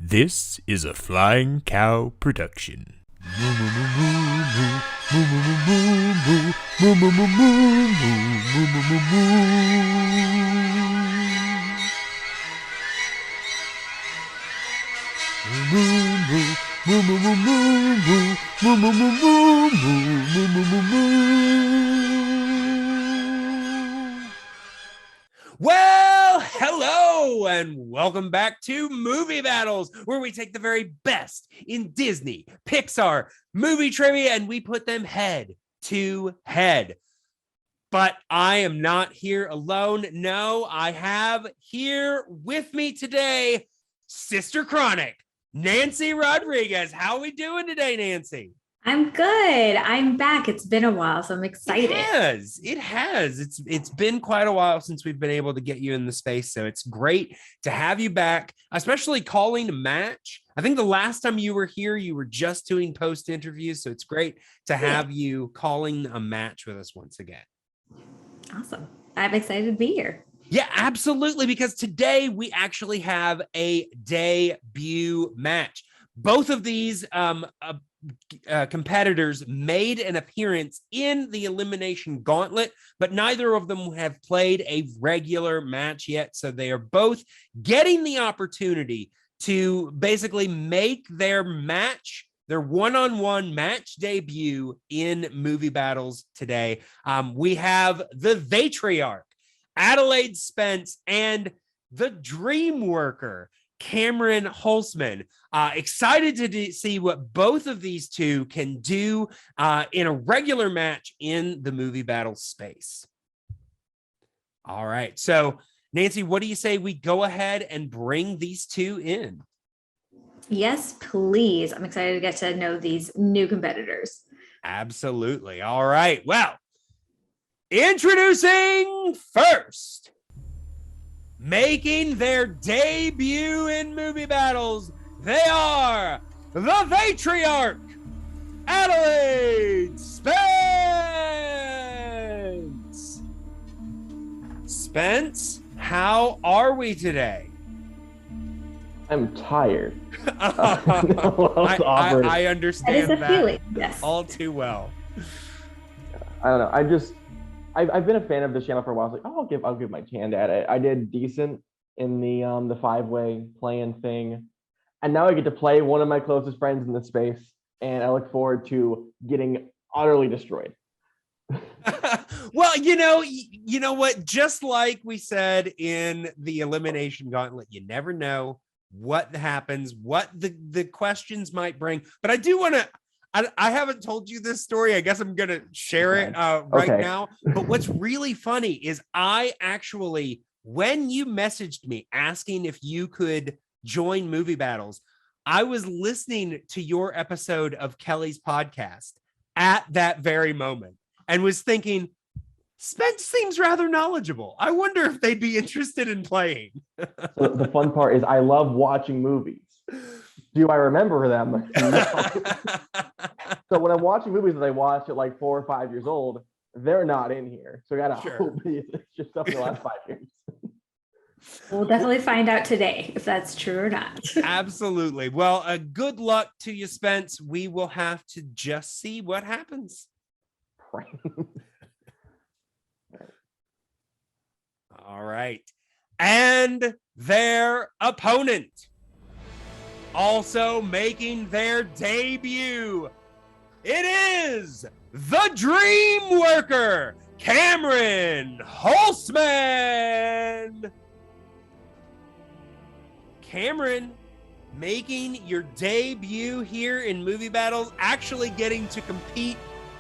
This is a Flying Cow production. Well, hello, and welcome back to Movie Battles, where we take the very best in Disney, Pixar, movie trivia, and we put them head to head. But I am not here alone. No, I have here with me today, Sister Chronic, Nancy Rodriguez. How are we doing today, Nancy? I'm good. I'm back. It's been a while, so I'm excited. It has. It's been quite a while since we've been able to get you in the space, so it's great to have you back, especially calling a match. I think the last time you were here, you were just doing post interviews, so it's great to have you calling a match with us once again. Awesome. I'm excited to be here. Yeah, absolutely, because today we actually have a debut match. Both of these competitors made an appearance in the Elimination Gauntlet, but neither of them have played a regular match yet. So they are both getting the opportunity to basically make their match, their one-on-one match debut in Movie Battles today. We have the Theytriarch, Adelaide Spence, and the Dream Worker, Cameron Holzman. Excited to see what both of these two can do in a regular match in the Movie Battle space. All right. So, Nancy, what do you say we go ahead and bring these two in? Yes, please. I'm excited to get to know these new competitors. Absolutely. All right. Well, introducing first, making their debut in Movie Battles, they are the Theytriarch, Adelaide Spence. Spence, how are we today? I'm tired. I understand that feeling, yes. all too well. I don't know. I've been a fan of this channel for a while. I was like, oh, I'll give my hand at it. I did decent in the five-way playing thing, and now I get to play one of my closest friends in the space, and I look forward to getting utterly destroyed. Well, you know what? Just like we said in the Elimination Gauntlet, you never know what happens, what the questions might bring. But I do want to. I haven't told you this story. I guess I'm going to share it right now. But what's really funny is I actually, when you messaged me asking if you could join Movie Battles, I was listening to your episode of Kelly's podcast at that very moment and was thinking, Spence seems rather knowledgeable. I wonder if they'd be interested in playing. So the fun part is I love watching movies. Do I remember them? No. So when I'm watching movies that I watched at like 4 or 5 years old, they're not in here. So I gotta hope it's just stuff in the last 5 years. We'll definitely find out today if that's true or not. Absolutely. Well, good luck to you, Spence. We will have to just see what happens. All right. And their opponent, also making their debut, it is the Dream Worker, Cameron Holzman. Cameron, making your debut here in Movie Battles, actually getting to compete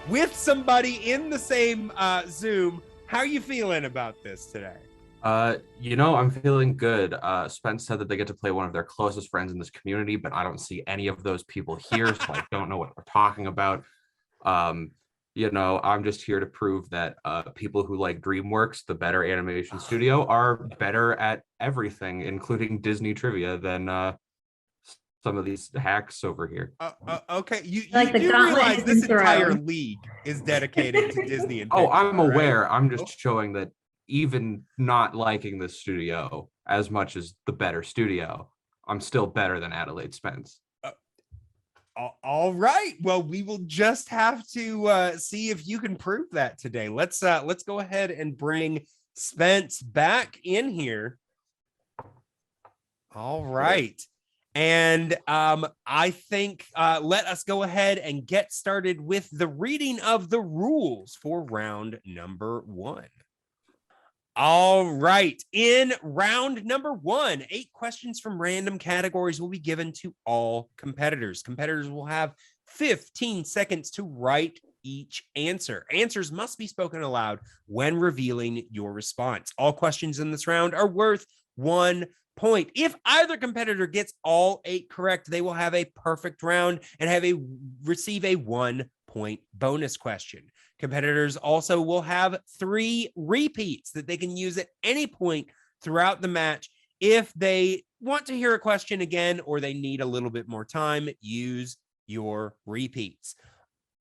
with somebody in the same Zoom. How are you feeling about this today? I'm feeling good. Spence said that they get to play one of their closest friends in this community, but I don't see any of those people here, so I don't know what we're talking about. I'm just here to prove that people who like DreamWorks, the better animation studio, are better at everything, including Disney trivia, than some of these hacks over here. Okay, you do realize this entire league is dedicated to Disney and Pixar, I'm aware. Right? I'm just showing that even not liking this studio as much as the better studio, I'm still better than Adelaide Spence. All right. Well, we will just have to see if you can prove that today. Let's go ahead and bring Spence back in here. All right. And I think let us go ahead and get started with the reading of the rules for round number 1. All right. In round number 1, 8 questions from random categories will be given to all competitors. Competitors will have 15 seconds to write each answer. Answers must be spoken aloud when revealing your response. All questions in this round are worth 1 point. If either competitor gets all 8 correct, they will have a perfect round and receive a 1 point bonus question. Competitors also will have 3 repeats that they can use at any point throughout the match. If they want to hear a question again or they need a little bit more time, use your repeats.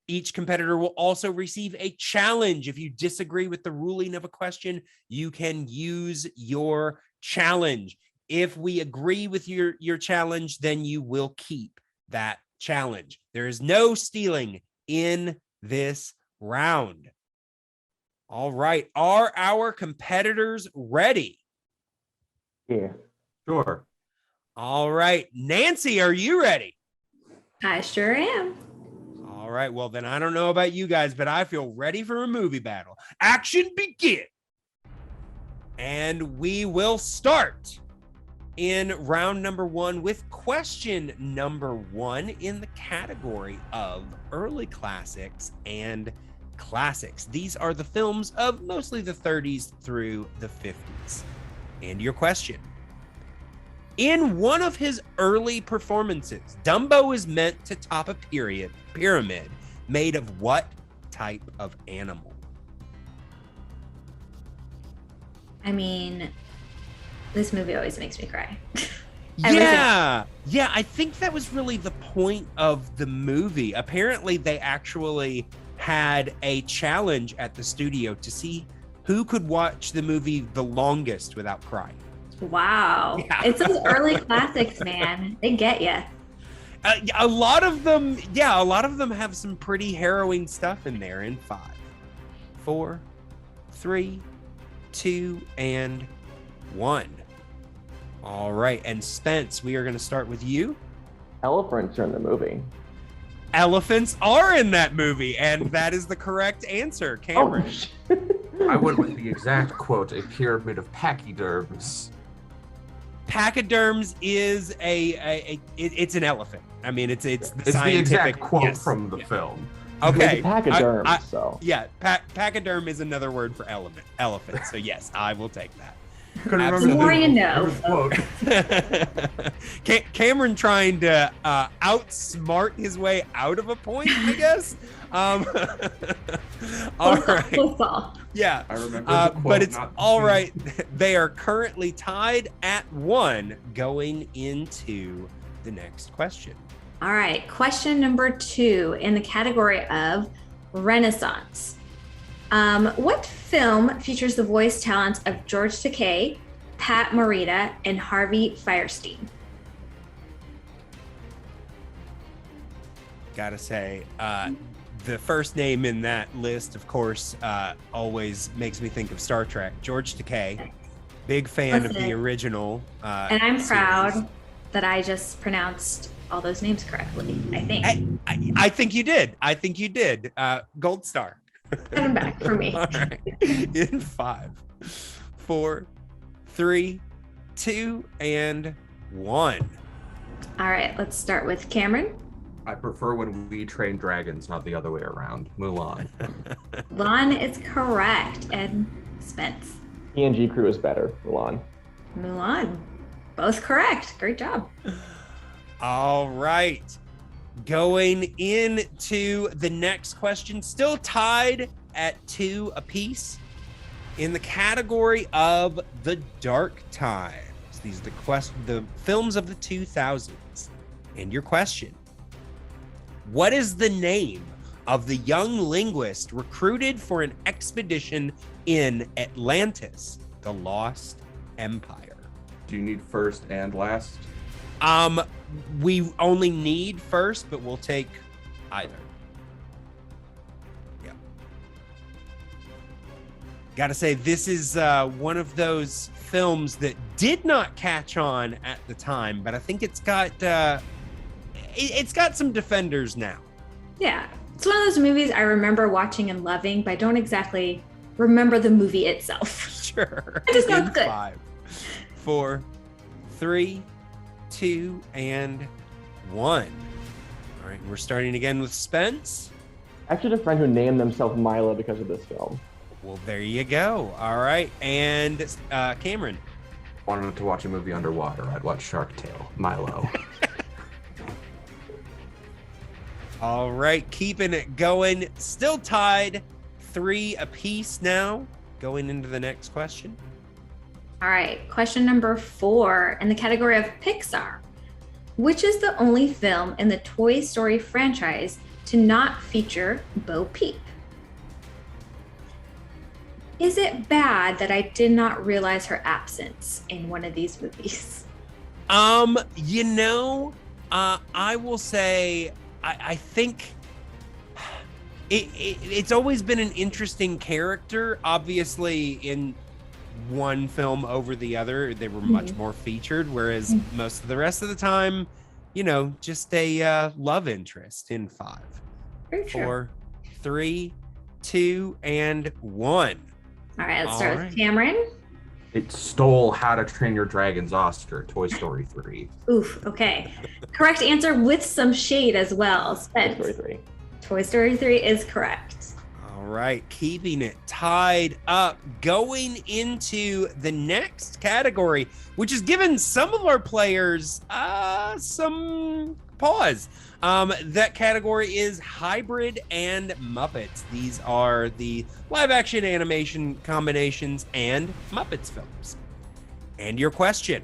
Each competitor will also receive a challenge. If you disagree with the ruling of a question, you can use your challenge. If we agree with your challenge, then you will keep that challenge. There is no stealing in this round. All right. Are our competitors ready? Yeah. Sure. All right. Nancy, are you ready? I sure am. All right. Well, then I don't know about you guys, but I feel ready for a movie battle. Action begin. And we will start in round number 1 with question number 1 in the category of early classics and classics. These are the films of mostly the 30s through the 50s. And your question. In one of his early performances, Dumbo is meant to top a pyramid made of what type of animal? I mean, this movie always makes me cry. Yeah, I think that was really the point of the movie. Apparently, they actually had a challenge at the studio to see who could watch the movie the longest without crying. Wow. Yeah. It's those early classics, man. They get you. A lot of them have some pretty harrowing stuff in there. In 5, 4, 3, 2, and 1. All right, and Spence, we are going to start with you. Elephants are in the movie. Elephants are in that movie, and that is the correct answer. Cameron. I went with the exact quote, a pyramid of pachyderms. Pachyderms is it's an elephant. I mean, it's the the scientific exact quote yes. from the film. Okay. Pachyderm, I- Yeah, pachyderm is another word for elephant. So yes, I will take that. Couldn't The remember more you name know. of the quote. Cameron trying to outsmart his way out of a point, I guess. All right. Close call. Yeah. I remember the quote, but it's not the all scene. right. They are currently tied at 1 going into the next question. All right. Question number 2 in the category of Renaissance. What film features the voice talents of George Takei, Pat Morita, and Harvey Fierstein? Gotta say, the first name in that list, of course, always makes me think of Star Trek. George Takei, big fan of the Listen. original. And I'm series. proud that I just pronounced all those names correctly, I think. I think you did. Gold star. Coming back for me. All right. In 5, 4, 3, 2, and 1. All right, let's start with Cameron. I prefer when we train dragons, not the other way around. Mulan. Lon is correct. And Spence. PNG crew is better, Mulan. Mulan. Both correct. Great job. All right. Going into the next question, still tied at 2 apiece in the category of the dark times. These are the films of the 2000s. And your question: what is the name of the young linguist recruited for an expedition in Atlantis, the Lost Empire? Do you need first and last? We only need first, but we'll take either. Yeah. Gotta say, this is one of those films that did not catch on at the time, but I think it's got some defenders now. Yeah. It's one of those movies I remember watching and loving, but I don't exactly remember the movie itself. Sure. I just know it's good. 5, 4, 3, 2, and 1. All right, we're starting again with Spence. Actually, had a friend who named themselves Milo because of this film. Well, there you go. All right, and Cameron. Wanted to watch a movie underwater. I'd watch Shark Tale. Milo. All right, keeping it going. Still tied, 3 apiece now. Going into the next question. All right, question number 4 in the category of Pixar. Which is the only film in the Toy Story franchise to not feature Bo Peep? Is it bad that I did not realize her absence in one of these movies? I will say, I think it's always been an interesting character. Obviously, in one film over the other, they were much more featured, whereas most of the rest of the time, just a love interest in 5, Very true. 4, 3, 2, and 1. All right, let's start with Cameron. It stole How to Train Your Dragon's Oscar, Toy Story 3. Oof, okay. Correct answer with some shade as well. Spence. Toy Story 3. Toy Story 3 is correct. All right, keeping it tied up, going into the next category, which has given some of our players some pause. That category is hybrid and Muppets. These are the live action animation combinations and Muppets films. And your question,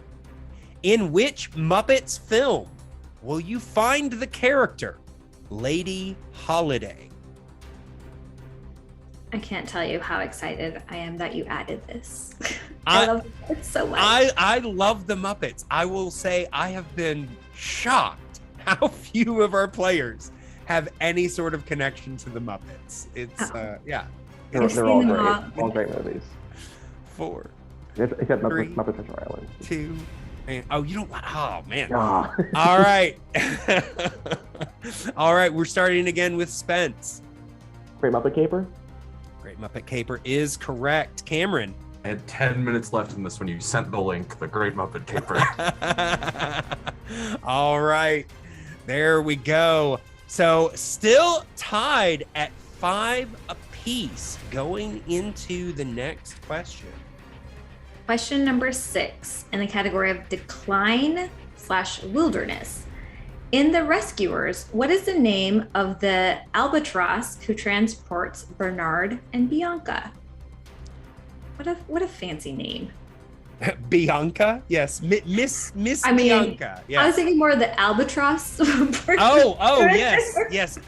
in which Muppets film will you find the character Lady Holiday? I can't tell you how excited I am that you added this. I love it so much. I love the Muppets. I will say I have been shocked how few of our players have any sort of connection to the Muppets. It's yeah. They're all great. All great movies. 4, Except 3, Muppet Treasure Island. 2, and oh man. Ah. All right. All right, we're starting again with Spence. Great Muppet Caper. Great Muppet Caper is correct. Cameron. I had 10 minutes left in this when you sent the link, The Great Muppet Caper. All right, there we go. So still tied at 5 apiece going into the next question. Question number 6 in the category of decline/wilderness. In The Rescuers, what is the name of the albatross who transports Bernard and Bianca? What a fancy name. Bianca? Yes. Miss Bianca. Yes. I was thinking more of the albatross. Oh, yes.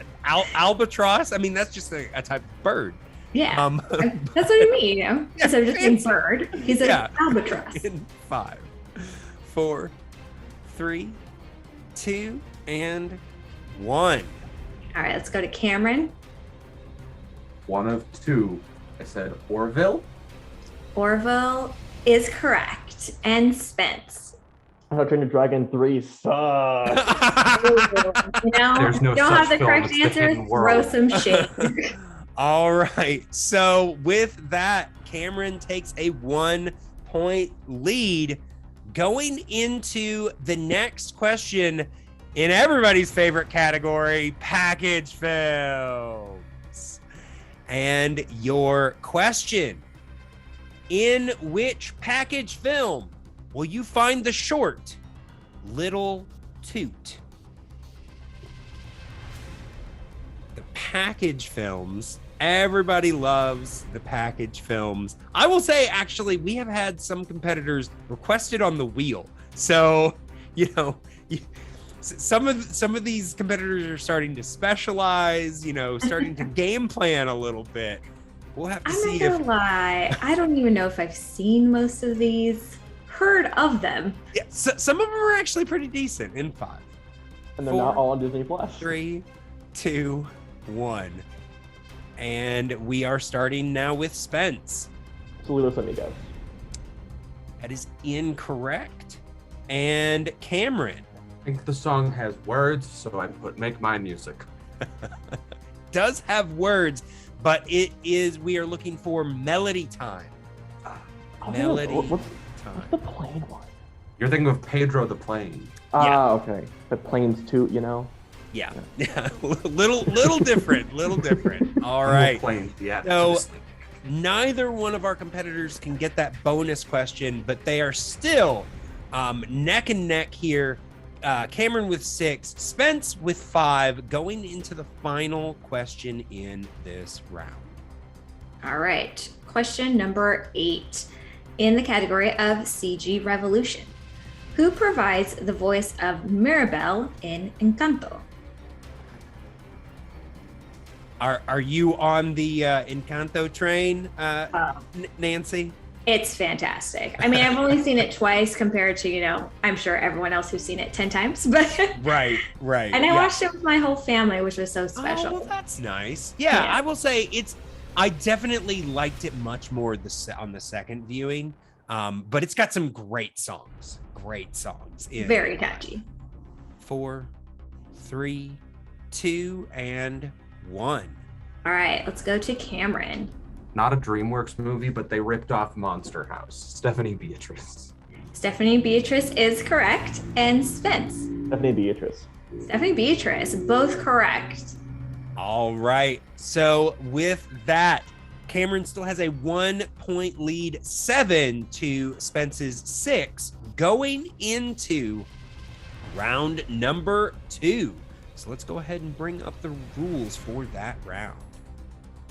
Albatross. I mean, that's just a type of bird. Yeah. That's what I mean, Yeah, instead of just saying bird, he's an albatross. In 5, 4, 3, 2, and 1. All right, let's go to Cameron. One of 2. I said Orville. Orville is correct. And Spence. How to Train Your Dragon 3 sucks. There's no you don't such have the film, correct it's the answer. hidden Throw world. some shade. All right. So with that, Cameron takes a 1-point lead. Going into the next question in everybody's favorite category, package films. And your question, in which package film will you find the short Little Toot? The package films, everybody loves the package films. I will say, actually, we have had some competitors requested on the wheel. So, some of these competitors are starting to specialize, starting to game plan a little bit. We'll have to see I'm not gonna lie. I don't even know if I've seen most of these. heard of them. Yeah, some of them are actually pretty decent in 5. And they're 4, not all on Disney Plus. 3, 2, 1. And we are starting now with Spence. Saludos amigos. That is incorrect. And Cameron I think the song has words, so I put "Make My Music." does have words, but we are looking for melody time. Melody What's time. the plane one? You're thinking of Pedro the Plane. Ah, okay. The planes too, you know. Yeah. little different, little different. All right. Plane, yeah. So neither one of our competitors can get that bonus question, but they are still neck and neck here. Cameron with 6, Spence with 5, going into the final question in this round. All right. Question number 8 in the category of CG Revolution. Who provides the voice of Mirabel in Encanto? Are you on the Encanto train, Nancy? It's fantastic. I mean, I've only seen it twice compared to, I'm sure everyone else who's seen it 10 times, but Right. And I watched it with my whole family, which was so special. Oh, well, that's nice. Yeah, I will say I definitely liked it much more on the second viewing, but it's got some great songs. Very catchy. 4, 3, 2, and 1. All right, let's go to Cameron. Not a DreamWorks movie, but they ripped off Monster House. Stephanie Beatrice. Stephanie Beatrice is correct. And Spence. Stephanie Beatrice. Stephanie Beatrice, both correct. All right. So with that, Cameron still has a 1-point lead, 7 to Spence's 6, going into round number 2. So let's go ahead and bring up the rules for that round.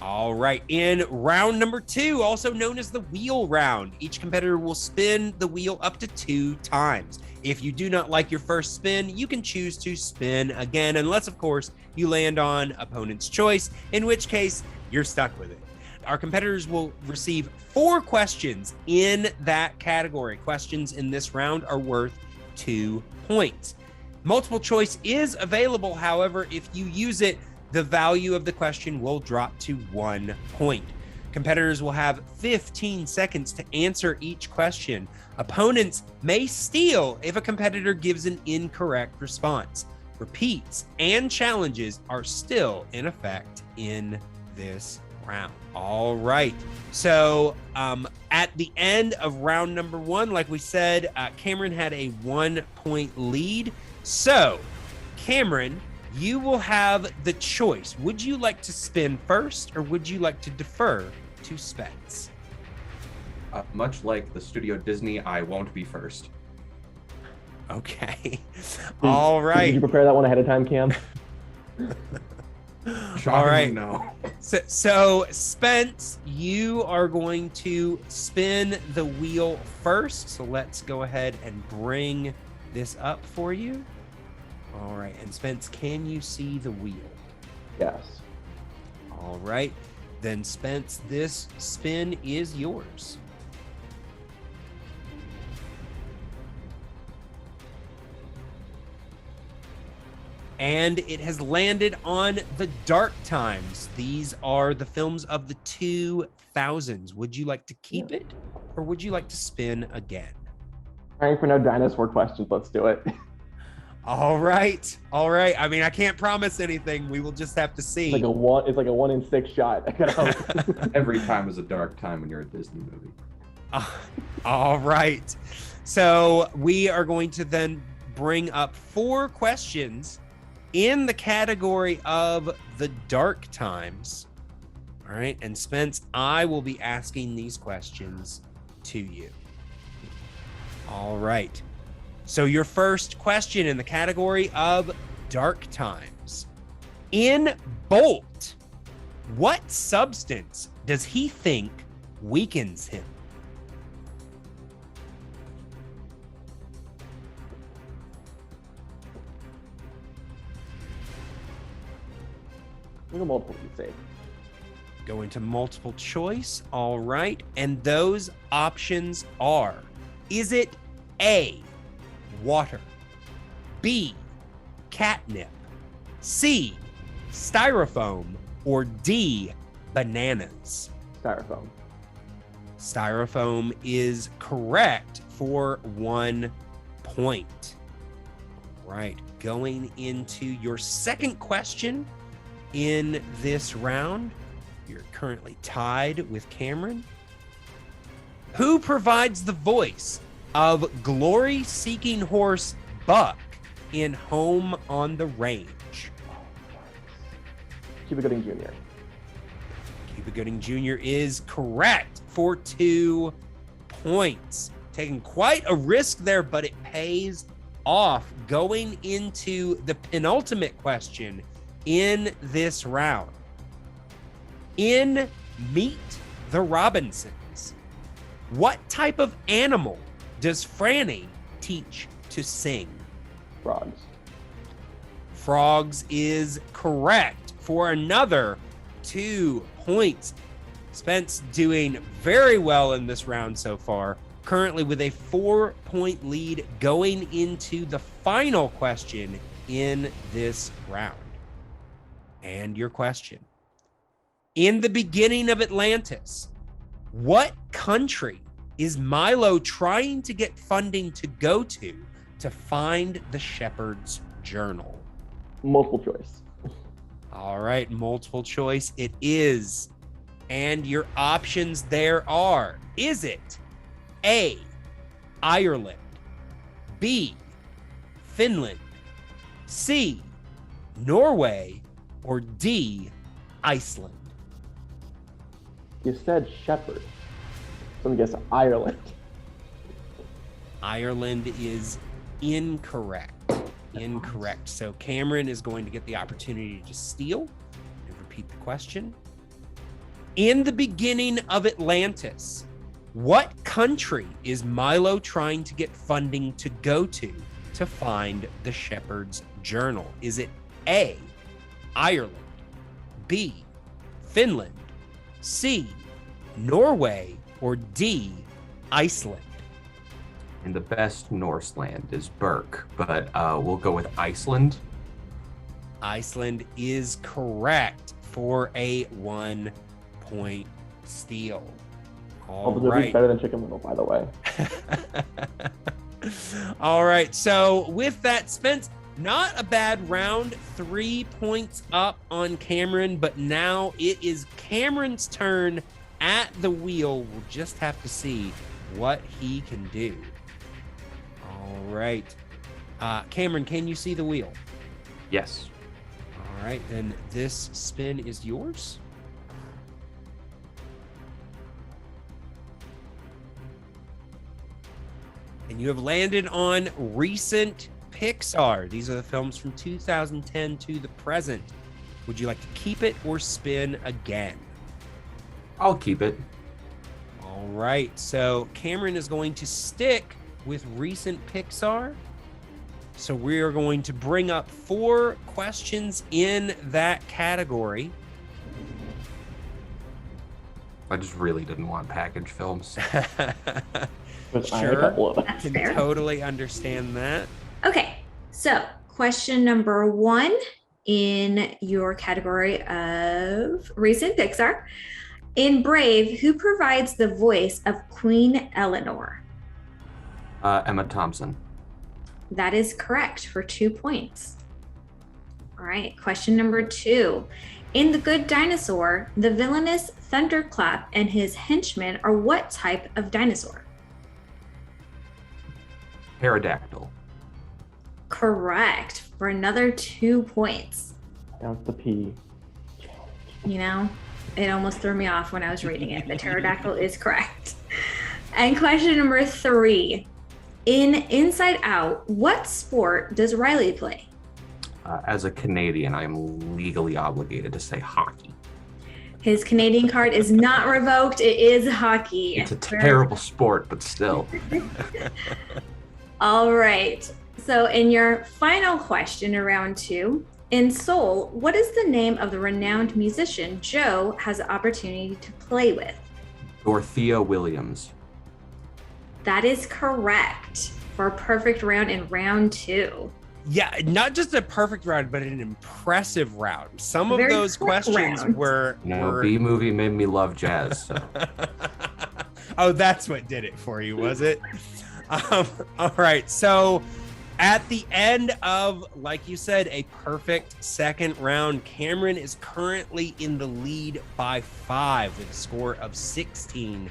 All right, in round number 2, also known as the wheel round, each competitor will spin the wheel up to 2 times. If you do not like your first spin, you can choose to spin again, unless, of course, you land on opponent's choice, in which case you're stuck with it. Our competitors will receive 4 questions in that category. Questions in this round are worth 2 points. Multiple choice is available, however, if you use it, the value of the question will drop to 1 point. Competitors will have 15 seconds to answer each question. Opponents may steal if a competitor gives an incorrect response. Repeats and challenges are still in effect in this round. All right. So at the end of round number 1, like we said, Cameron had a 1-point lead. So, Cameron, you will have the choice. Would you like to spin first, or would you like to defer to Spence? Much like the Studio Disney, I won't be first. Okay. All right. Did you prepare that one ahead of time, Cam? All right. No. So, Spence, you are going to spin the wheel first. So let's go ahead and bring this up for you. All right. And Spence, can you see the wheel? Yes. All right. Then, Spence, this spin is yours. And it has landed on the Dark Times. These are the films of the 2000s. Would you like to keep it, or would you like to spin again? Trying for no dinosaur questions. Let's do it. All right. All right. I mean, I can't promise anything. We will just have to see. It's like a 1 in 6 shot. I gotta hope. Every time is a dark time when you're a Disney movie. All right. So we are going to then bring up 4 questions in the category of the Dark Times. All right. And Spence, I will be asking these questions to you. All right. So your first question in the category of Dark Times. In Bolt, what substance does he think weakens him? We'll go multiple to be safe. Go into multiple choice. All right. And those options are, is it A, water, B, catnip, C, styrofoam, or D, bananas? Styrofoam. Styrofoam is correct for 1 point. Right, going into your second question in this round. You're currently tied with Cameron. Who provides the voice of glory-seeking horse Buck in Home on the Range? Cuba Gooding Jr. Cuba Gooding Jr. is correct for 2 points. Taking quite a risk there, but it pays off. Going into the penultimate question in this round. In Meet the Robinsons, what type of animal does Franny teach to sing? Frogs. Frogs is correct for another 2 points. Spence doing very well in this round so far, currently with a 4-point lead going into the final question in this round. And your question. In the beginning of Atlantis, what country is Milo trying to get funding to go to find the Shepherd's Journal? Multiple choice. All right, multiple choice it is. And your options there are, is it A, Ireland, B, Finland, C, Norway, or D, Iceland? You said shepherd. So I'm gonna guess Ireland. Ireland is incorrect. Incorrect. So Cameron is going to get the opportunity to steal and repeat the question. In the beginning of Atlantis, what country is Milo trying to get funding to go to find the Shepherd's Journal? Is it A, Ireland, B, Finland, C, Norway, or D, Iceland? And the best Norse land is Berk, but we'll go with Iceland. Iceland is correct for a 1-point steal. All Although right. it's better than Chicken Little, by the way. All right. So with that, Spence, not a bad round. 3 points up on Cameron, but now it is Cameron's turn at the wheel. We'll just have to see what he can do. All right. Cameron, can you see the wheel? Yes. All right, then this spin is yours. And you have landed on recent Pixar. These are the films from 2010 to the present. Would you like to keep it or spin again? I'll keep it. All right, so Cameron is going to stick with recent Pixar. So we are going to bring up 4 questions in that category. I just really didn't want package films. Sure, That's can fair. totally understand that. Okay, so question number 1 in your category of recent Pixar. In Brave, who provides the voice of Queen Eleanor? Emma Thompson. That is correct for 2 points. All right, question number 2. In The Good Dinosaur, the villainous Thunderclap and his henchmen are what type of dinosaur? Pterodactyl. Correct for another 2 points. That's the P. You know, it almost threw me off when I was reading it. The pterodactyl is correct. And question number 3. In Inside Out, what sport does Riley play? As a Canadian, I am legally obligated to say hockey. His Canadian card is not revoked. It is hockey. It's a terrible sport, but still. All right. So in your final question in round 2, in Soul, what is the name of the renowned musician Joe has the opportunity to play with? Dorothea Williams. That is correct. for a perfect round in round 2. Yeah, not just a perfect round, but an impressive round. Some of Very those quick questions round. were. B movie made me love jazz. So. Oh, that's what did it for you, was it? All right. So at the end of, like you said, a perfect second round, Cameron is currently in the lead by 5 with a score of 16-11.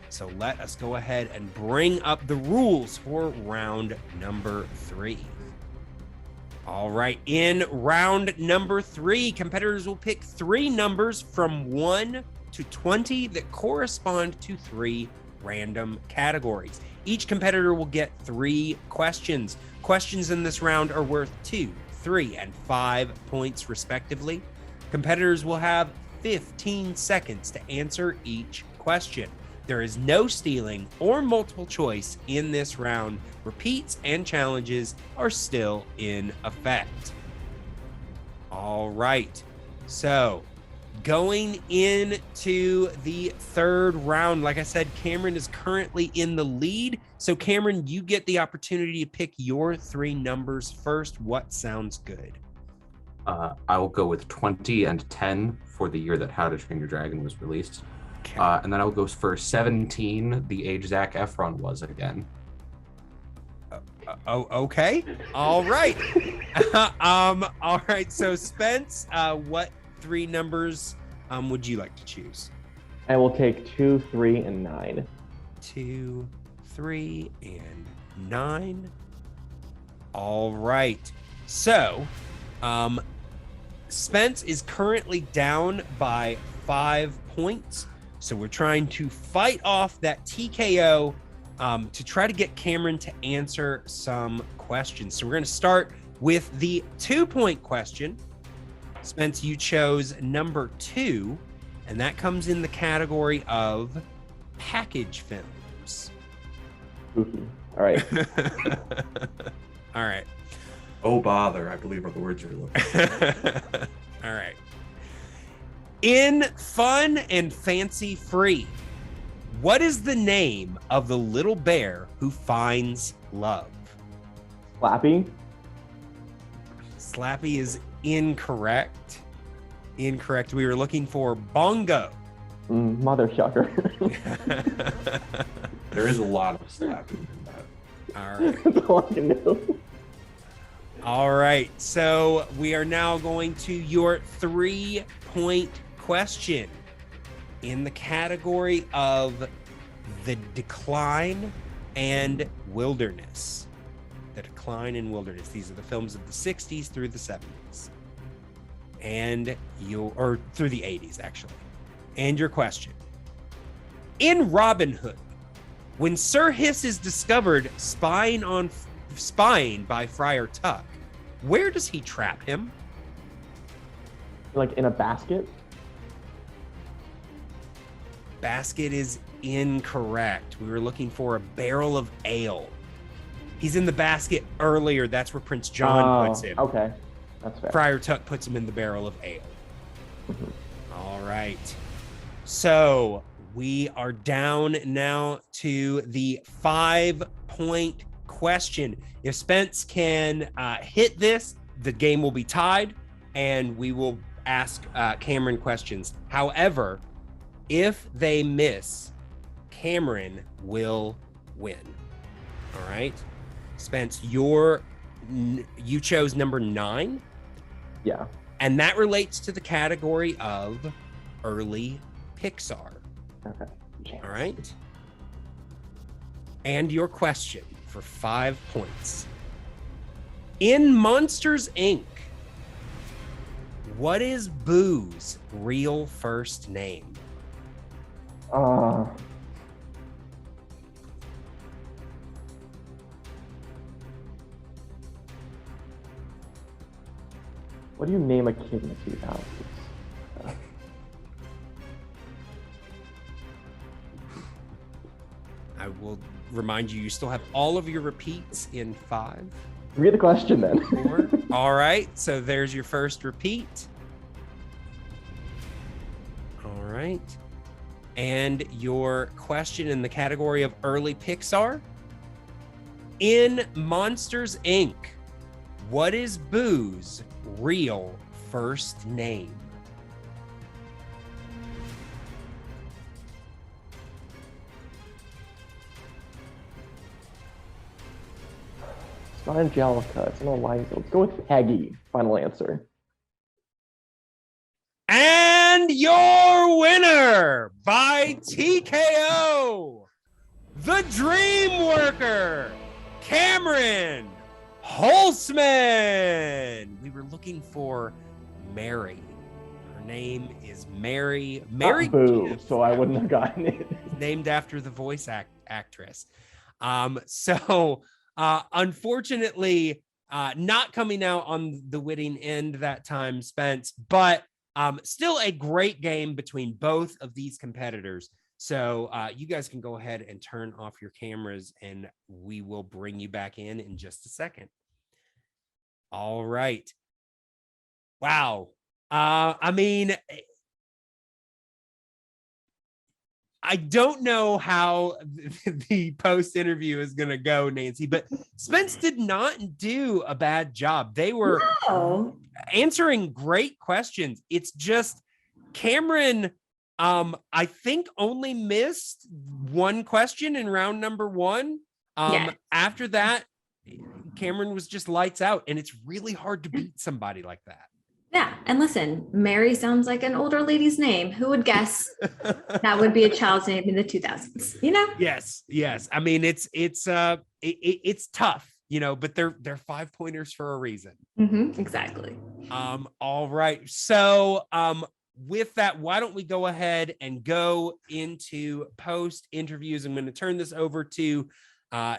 So let us go ahead and bring up the rules for round number 3. All right, in round number 3, competitors will pick 3 numbers from 1 to 20 that correspond to 3 random categories. Each competitor will get 3 questions. Questions in this round are worth 2, 3, and 5 points respectively. Competitors will have 15 seconds to answer each question. There is no stealing or multiple choice in this round. Repeats and challenges are still in effect. All right. So going into the third round, like I said, Cameron is currently in the lead. So Cameron, you get the opportunity to pick your 3 numbers first. What sounds good? I will go with 20 and 10 for the year that How to Train Your Dragon was released. Okay. And then I'll go for 17, the age Zac Efron was again. Okay. All right. All right. So Spence, what 3 numbers would you like to choose? I will take 2, 3, and 9. 2, 3, and 9. All right. So, Spence is currently down by 5 points. So we're trying to fight off that TKO to try to get Cameron to answer some questions. So we're going to start with the 2-point question. Spence, you chose number 2, and that comes in the category of package films. All right. All right. Oh, bother, I believe are the words you're looking for. All right. In Fun and Fancy Free, what is the name of the little bear who finds love? Slappy. Slappy is incorrect. Incorrect. We were looking for Bongo. Mother shucker. There is a lot of slapping in that. All right. That's all I can do. All right. So we are now going to your 3-point question in the category of the decline and wilderness. The Decline and Wilderness. These are the films of the 60s through the 70s. And or through the 80s, actually. And your question. In Robin Hood, when Sir Hiss is discovered spying by Friar Tuck, where does he trap him? Like in a basket? Basket is incorrect. We were looking for a barrel of ale. He's in the basket earlier. That's where Prince John puts him. Okay, that's fair. Friar Tuck puts him in the barrel of ale. All right. So we are down now to the 5-point question. If Spence can hit this, the game will be tied, and we will ask Cameron questions. However, if they miss, Cameron will win. All right. Spence, you chose number 9. Yeah. And that relates to the category of early Pixar. Okay. All right. And your question for 5 points. In Monsters, Inc., what is Boo's real first name? What do you name a kid in the 2000s? I will remind you, you still have all of your repeats in 5. Read the question then. 4. All right, so there's your first repeat. All right. And your question in the category of early Pixar In Monsters, Inc., what is Boo's real first name? It's not Angelica. It's not Eliza. Let's go with Peggy. Final answer. And your winner by TKO, the Dream Worker, Cameron Holzman. We were looking for Mary. Her name is Mary. Mary Boo, Gibbs, so I wouldn't have gotten it. named after the voice actress. Unfortunately, not coming out on the winning end that time, Spence, but still a great game between both of these competitors. So you guys can go ahead and turn off your cameras and we will bring you back in just a second. All right. Wow. I mean, I don't know how the post interview is going to go, Nancy, but Spence did not do a bad job. They were answering great questions. It's just Cameron, I think, only missed one question in round number one. After that, Cameron was just lights out, and it's really hard to beat somebody like that. Yeah. And listen, Mary sounds like an older lady's name. Who would guess that would be a child's name in the 2000s, you know? Yes. I mean, it's tough, you know, but they're 5-pointers for a reason. Exactly. All right. So with that, why don't we go ahead and go into post interviews? I'm going to turn this over to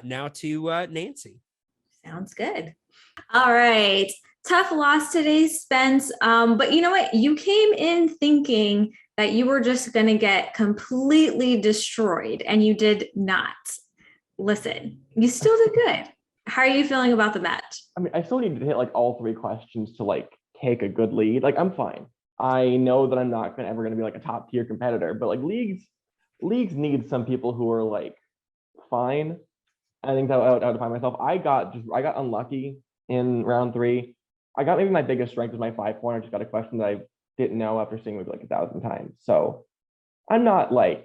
Nancy. Sounds good. All right. Tough loss today, Spence. But you know what? You came in thinking that you were just going to get completely destroyed, and you did not. Listen, you still did good. How are you feeling about the match? I mean, I still need to hit like all 3 questions to like take a good lead. Like, I'm fine. I know that I'm not ever going to be like a top tier competitor, but like leagues need some people who are like fine. I think that I would find myself. I got unlucky in round 3. I got maybe my biggest strength was my 5-pointer. I just got a question that I didn't know after seeing it like 1,000 times. So I'm not going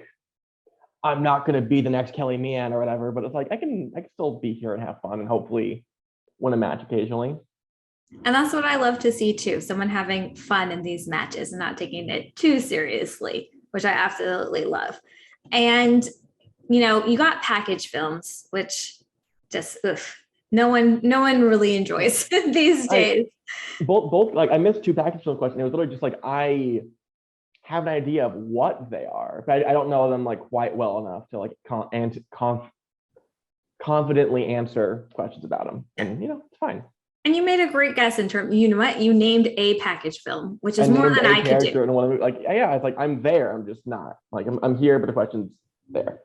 to be the next Kelly Meehan or whatever, but it's like I can still be here and have fun and hopefully win a match occasionally. And that's what I love to see too. Someone having fun in these matches and not taking it too seriously, which I absolutely love. And, you know, you got package films, which just, no one really enjoys these days. Both like I missed 2 package film questions. It was literally just like I have an idea of what they are, but I don't know them like quite well enough to like confidently answer questions about them. And you know, it's fine. And you made a great guess in terms. You know what? You named a package film, which is more than I could do. And one of like yeah, it's like I'm there. I'm just not like I'm here, but the question's there.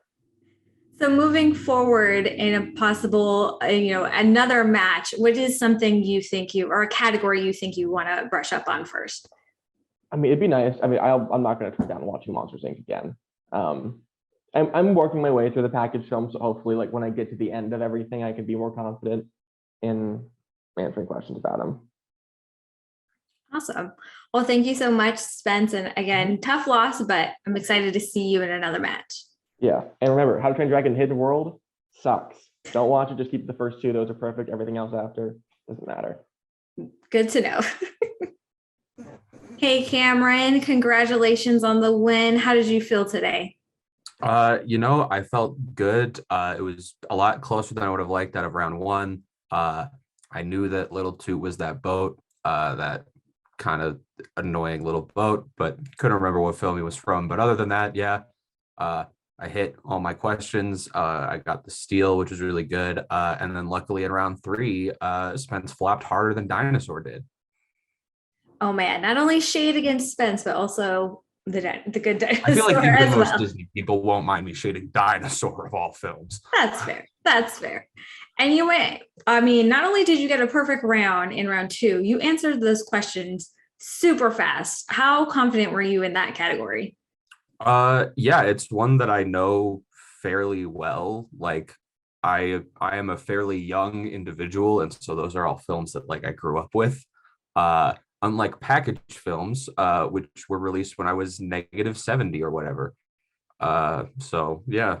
So moving forward in a possible, another match, what is something you think or a category you think you want to brush up on first? I mean, it'd be nice. I mean, I'm not going to turn down watching Monsters, Inc. again. I'm working my way through the package film, so hopefully, like when I get to the end of everything, I can be more confident in answering questions about them. Awesome. Well, thank you so much, Spence. And again, tough loss, but I'm excited to see you in another match. Yeah, and remember, How to Train Your Dragon Hidden World sucks. Don't watch it. Just keep the first 2. Those are perfect. Everything else after doesn't matter. Good to know. Hey, Cameron, congratulations on the win. How did you feel today? I felt good. It was a lot closer than I would have liked out of round 1. I knew that Little Toot was that boat, that kind of annoying little boat, but couldn't remember what film he was from. But other than that, yeah, I hit all my questions. I got the steal, which was really good. And then luckily in round 3, Spence flopped harder than Dinosaur did. Oh man, not only shade against Spence, but also the good Dinosaur. I feel like even most well. Disney people won't mind me shading Dinosaur of all films. That's fair. And you went, I mean, not only did you get a perfect round in round 2, you answered those questions super fast. How confident were you in that category? Yeah, it's one that I know fairly well. Like I am a fairly young individual, and so those are all films that like I grew up with. Unlike package films, which were released when I was -70 or whatever. So yeah.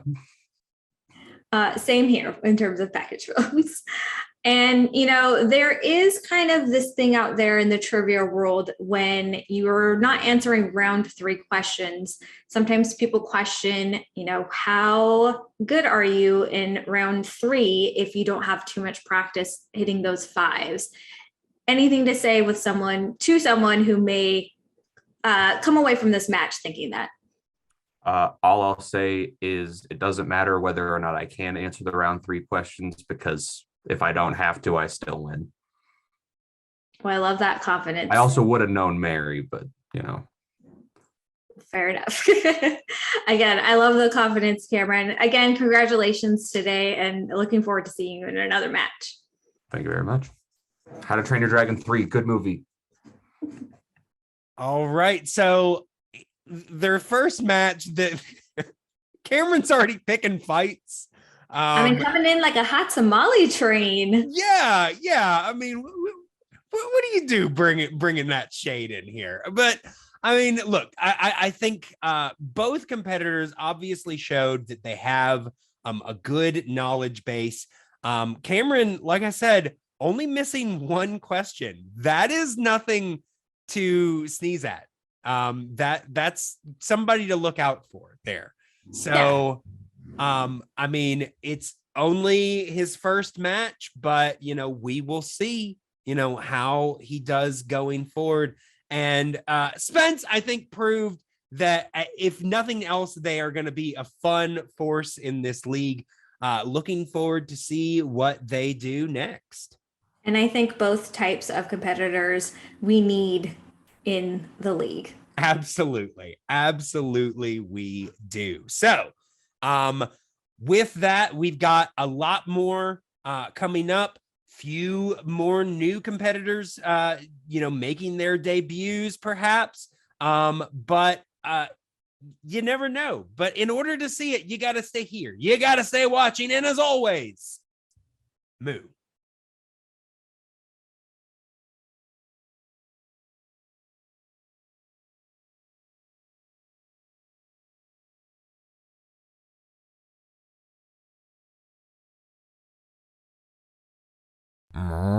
Same here in terms of package films. And, there is kind of this thing out there in the trivia world when you're not answering round 3 questions. Sometimes people question, how good are you in round 3 if you don't have too much practice hitting those 5s? Anything to say to someone who may come away from this match thinking that? All I'll say is it doesn't matter whether or not I can answer the round 3 questions, because if I don't have to, I still win. Well, I love that confidence. I also would have known Mary, but Fair enough. Again, I love the confidence, Cameron. Again, congratulations today, and looking forward to seeing you in another match. Thank you very much. How to Train Your Dragon 3, good movie. All right. So their first match, that Cameron's already picking fights. Coming in like a hot tamale train. Yeah. I mean, what do you do bringing that shade in here? But I mean, look, I think both competitors obviously showed that they have a good knowledge base. Cameron, like I said, only missing one question. That is nothing to sneeze at. That's somebody to look out for there. So, I mean, it's only his first match, but we will see, how he does going forward. And Spence, I think, proved that if nothing else, they are going to be a fun force in this league. Looking forward to see what they do next. And I think both types of competitors we need in the league. Absolutely we do. So with that, we've got a lot more coming up, few more new competitors making their debuts perhaps, but you never know. But in order to see it, you got to stay here, you got to stay watching, and as always, moo. Moo.